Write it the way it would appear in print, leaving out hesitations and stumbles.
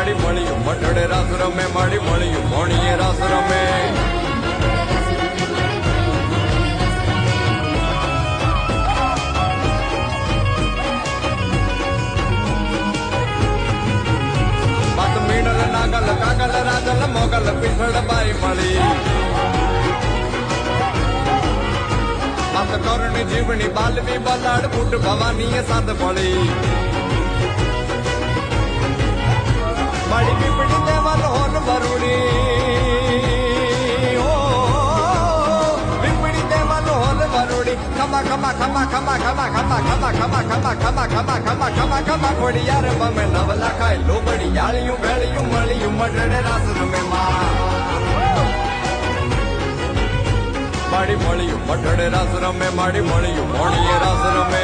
માડી મળ્યું મઢડે રાસ રમે માડી મળ્યું ભોણીએ રાસ રમે નાગલ કાગલ રાજલ મોગલ પીઠળ બાઈ મળી માત કરણી જીવણી બાલવી બલાડ ફૂટ ભવાની સાત પડી મારી પીપળી દેવાલ હોલ વરુડી પીપળી દેવાલ હોલ વરુડી ખમા ખમા ખમા ખમા ખમા ખમા ખમા ખમા ખમા ખમા ખમા ખમા ખમા ખમા ખોડી યાર બમે નવલા ખાય લોબડી યાળિયું ભેળિયું મળ્યું મઢડે રાસ રમે માડી મળ્યું મઢડે રાસ રમે માડી મળ્યું ભોણીએ રાસ રમે